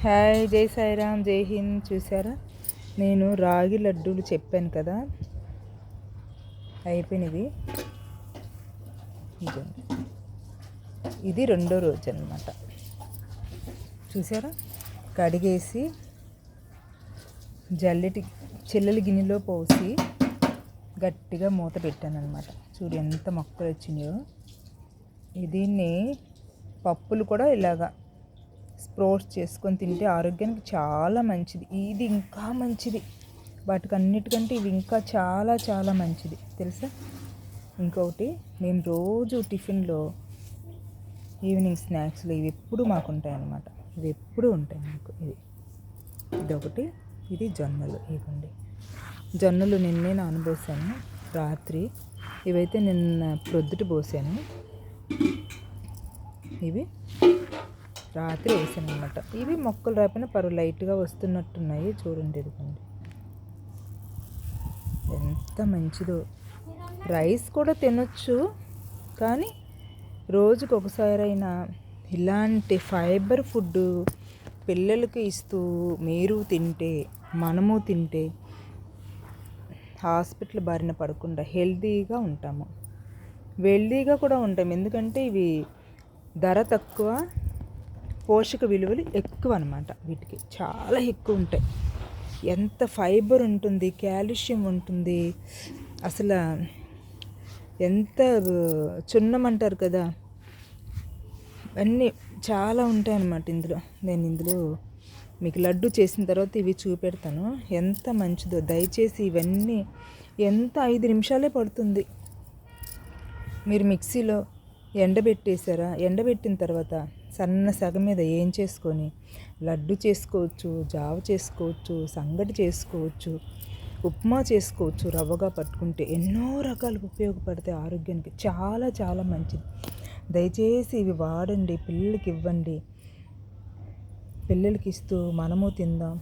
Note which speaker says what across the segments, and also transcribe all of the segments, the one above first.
Speaker 1: Hi, జై సాయిరామ్, జై హింద్. చూసారా, నేను రాగి లడ్డూలు చెప్పాను కదా, అయిపోయినవి. ఇది రెండో రోజు అన్నమాట. చూసారా, కడిగేసి చిల్లల గిన్నెలో పోసి గట్టిగా మూత పెట్టాను అనమాట. చూడు ఎంత మొక్కలు వచ్చినాయో. దీన్ని పప్పులు కూడా ఇలాగా స్ప్రోట్స్ చేసుకొని తింటే ఆరోగ్యానికి చాలా మంచిది. ఇది ఇంకా మంచిది, వాటికి అన్నిటికంటే ఇవి ఇంకా చాలా చాలా మంచిది తెలుసా. ఇంకొకటి, మేము రోజు టిఫిన్లో ఈవినింగ్ స్నాక్స్లో ఇవి ఎప్పుడు మాకు ఉంటాయి అన్నమాట. ఇవి ఎప్పుడు ఉంటాయి మాకు. ఇదొకటి. ఇది జొన్నలు. ఇవ్వండి, జొన్నలు నిన్నే నానబోసాను రాత్రి. ఇవైతే నిన్న ప్రొద్దుట పోసాను. ఇవి రాత్రి వేసాను అనమాట. ఇవి మొక్కలు రాకపోయినా లైట్గా వస్తున్నట్టున్నాయి. చూడండి, ఇదిగోండి ఎంత మంచిదో. రైస్ కూడా తినొచ్చు, కానీ రోజుకి ఒకసారైనా ఇలాంటి ఫైబర్ ఫుడ్ పిల్లలకి ఇస్తూ మీరు తింటే, మనము తింటే హాస్పిటల్ బారిన పడకుండా హెల్తీగా ఉంటాము, వెల్దీగా కూడా ఉంటాము. ఎందుకంటే ఇవి ధర తక్కువ, పోషక విలువలు ఎక్కువ అన్నమాట. వీటికి చాలా ఎక్కువ ఉంటాయి. ఎంత ఫైబర్ ఉంటుంది, కాల్షియం ఉంటుంది, అసలు ఎంత చున్నమంటారు కదా, అన్నీ చాలా ఉంటాయి అన్నమాట ఇందులో. నేను ఇందులో మీకు లడ్డు చేసిన తర్వాత ఇవి చూపెడతాను. ఎంత మంచిదో. దయచేసి ఇవన్నీ ఎంత 5 నిమిషాలే పడుతుంది. మీరు మిక్సీలో ఎండబెట్టేసారా, ఎండబెట్టిన తర్వాత సన్న సగం మీద ఏం చేసుకొని లడ్డు చేసుకోవచ్చు, జావ చేసుకోవచ్చు, సంగటి చేసుకోవచ్చు, ఉప్మా చేసుకోవచ్చు. రవ్వగా పట్టుకుంటే ఎన్నో రకాలుగా ఉపయోగపడతాయి ఆరోగ్యానికి. చాలా చాలా మంచిది. దయచేసి ఇవి వాడండి, పిల్లలకి ఇవ్వండి. పిల్లలకి ఇస్తూ మనము తిందాం,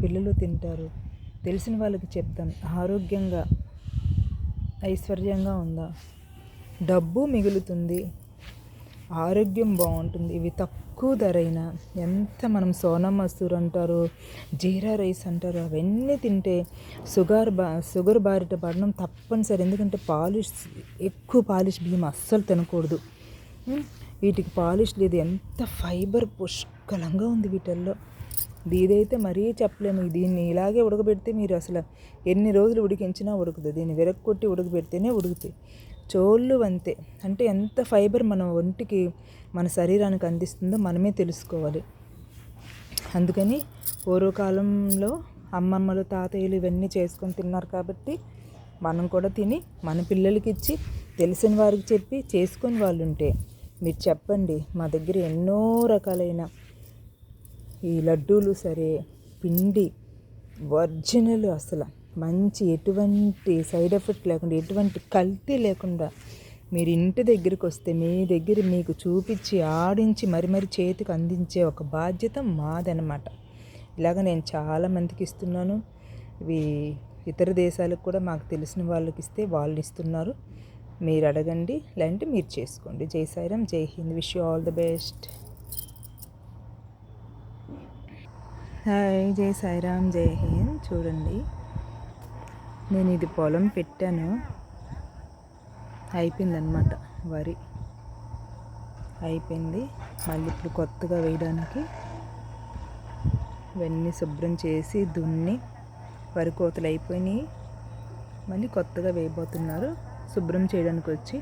Speaker 1: పిల్లలు తింటారు, తెలిసిన వాళ్ళకి చెప్తాం. ఆరోగ్యంగా ఐశ్వర్యంగా ఉందాం, డబ్బు మిగులుతుంది, ఆరోగ్యం బాగుంటుంది. ఇవి తక్కువ ధరైన ఎంత మనం సోనా మసూర్ అంటారు, జీరా రైస్ అంటారు, అవన్నీ తింటే షుగర్ బారిట పడడం తప్పనిసరి. ఎందుకంటే ఎక్కువ పాలిష్ బియ్యం అస్సలు తినకూడదు. వీటికి పాలిష్ లేదు. ఎంత ఫైబర్ పుష్కలంగా ఉంది వీటిల్లో. ఇదైతే మరీ చెప్పలేము. దీన్ని ఇలాగే ఉడకబెడితే మీరు అసలు ఎన్ని రోజులు ఉడికించినా ఉడకదు. దీన్ని విరక్కొట్టి ఉడకబెడితేనే ఉడుకుతాయి. చోళ్ళు అంతే. అంటే ఎంత ఫైబర్ మన ఒంటికి, మన శరీరానికి అందిస్తుందో మనమే తెలుసుకోవాలి. అందుకని పూర్వకాలంలో అమ్మమ్మలు, తాతయ్యలు ఇవన్నీ చేసుకొని తిన్నారు కాబట్టి మనం కూడా తిని మన పిల్లలకి ఇచ్చి, తెలిసిన వారికి చెప్పి చేసుకొని వాళ్ళు ఉంటే మీరు చెప్పండి. మా దగ్గర ఎన్నో రకాలైన ఈ లడ్డూలు సరే, పిండి ఒరిజినల్, అసలు మంచి, ఎటువంటి సైడ్ ఎఫెక్ట్ లేకుండా, ఎటువంటి కల్తీ లేకుండా మీరు ఇంటి దగ్గరికి వస్తే మీ దగ్గర మీకు చూపించి ఆడించి మరి చేతికి అందించే ఒక బాధ్యత మాదనమాట. ఇలాగ నేను చాలామందికి ఇస్తున్నాను. ఇవి ఇతర దేశాలకు కూడా మాకు తెలిసిన వాళ్ళకి ఇస్తే వాళ్ళు ఇస్తున్నారు. మీరు అడగండి, లేదంటే మీరు చేసుకోండి. జై సాయిరామ్, జై Hind. Wish you all the best. Hi, జై సాయిరామ్, జై హింద్. చూడండి, నేను ఇది పొలం పెట్టాను, అయిపోయిందనమాట. వరి అయిపోయింది. మళ్ళీ ఇప్పుడు కొత్తగా వేయడానికి ఇవన్నీ శుభ్రం చేసి దున్ని, వరి కోతలు అయిపోయినాయి. మళ్ళీ కొత్తగా వేయబోతున్నారు. శుభ్రం చేయడానికి వచ్చి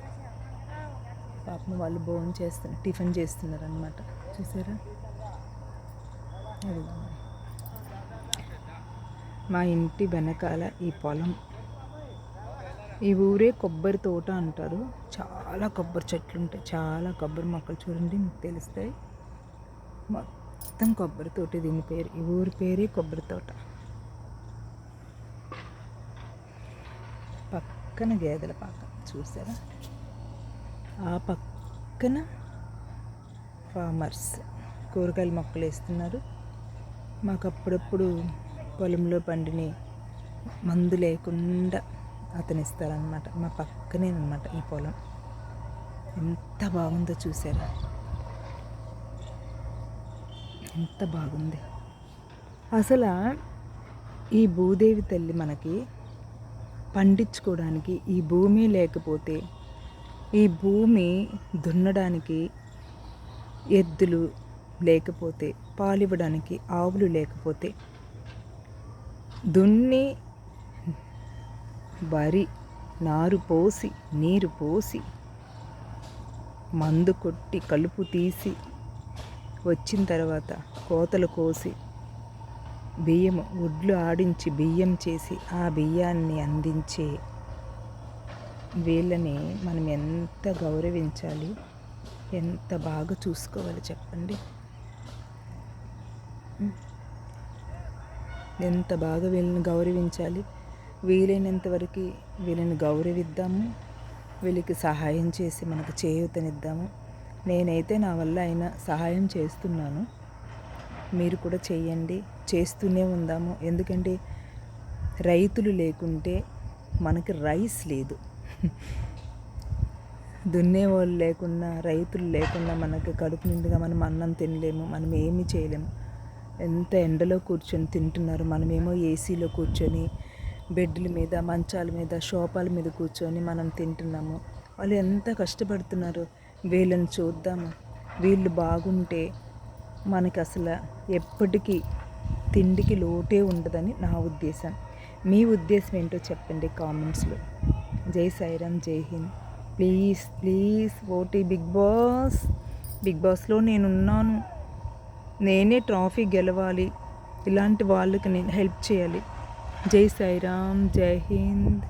Speaker 1: పాపం వాళ్ళు టిఫిన్ చేస్తున్నారు అనమాట. చూసారా, అది మా ఇంటి వెనకాల ఈ పొలం. ఈ ఊరే కొబ్బరి తోట అంటారు. చాలా కొబ్బరి చెట్లు ఉంటాయి, చాలా కొబ్బరి మొక్కలు. చూడండి, మీకు తెలుస్తాయి. మొత్తం కొబ్బరి తోట. దీని పేరు, ఈ ఊరి పేరే కొబ్బరి తోట. పక్కన గేదెల పాక చూసారా, ఆ పక్కన ఫార్మర్స్ కూరగాయల మొక్కలు వేస్తున్నారు. మాకు అప్పుడప్పుడు పొలంలో పండిని మందు లేకుండా అతను ఇస్తారనమాట. మా పక్కనే అనమాట ఈ పొలం. ఎంత బాగుందో చూసారా, ఎంత బాగుంది. అసలు ఈ భూదేవి తల్లి మనకి పండించుకోవడానికి ఈ భూమి లేకపోతే, ఈ భూమి దున్నడానికి ఎద్దులు లేకపోతే, పాలివ్వడానికి ఆవులు లేకపోతే, దున్ని వరి నారు పోసి నీరు పోసి మందు కొట్టి కలుపు తీసి వచ్చిన తర్వాత కోతలు కోసి బియ్యం ఒడ్లు ఆడించి బియ్యం చేసి ఆ బియ్యాన్ని అందించే వీళ్ళని మనం ఎంత గౌరవించాలి, ఎంత బాగా చూసుకోవాలి చెప్పండి. ఎంత బాగా వీళ్ళని గౌరవించాలి. వీలైనంత వరకు వీళ్ళని గౌరవిద్దాము, వీళ్ళకి సహాయం చేసి మనకు చేయూతనిద్దాము. నేనైతే నా వల్ల అయిన సహాయం చేస్తున్నాను, మీరు కూడా చేయండి, చేస్తూనే ఉందాము. ఎందుకంటే రైతులు లేకుంటే మనకి రైస్ లేదు. దున్నేవాళ్ళు లేకున్నా, రైతులు లేకున్నా మనకి కడుపు నిండుగా మనం అన్నం తినలేము, మనం ఏమీ చేయలేము. ఎంత ఎండలో కూర్చొని తింటున్నారు, మనమేమో ఏసీలో కూర్చొని బెడ్ల మీద మంచాల మీద సోఫాల మీద కూర్చొని మనం తింటున్నాము. వాళ్ళు ఎంత కష్టపడుతున్నారు, వీళ్ళని చూద్దాము. వీళ్ళు బాగుంటే మనకి అసలు ఎప్పటికీ తిండికి లోటే ఉండదని నా ఉద్దేశం. మీ ఉద్దేశం ఏంటో చెప్పండి కామెంట్స్లో. జై సాయిరామ్, జై Hind. Please please OT Bigg Boss. Bigg బాస్లో నేనున్నాను, నేనే ట్రాఫీ గెలవాలి, ఇలాంటి వాళ్ళకి నేను హెల్ప్ చేయాలి. జై సాయిరామ్, జై హింద్.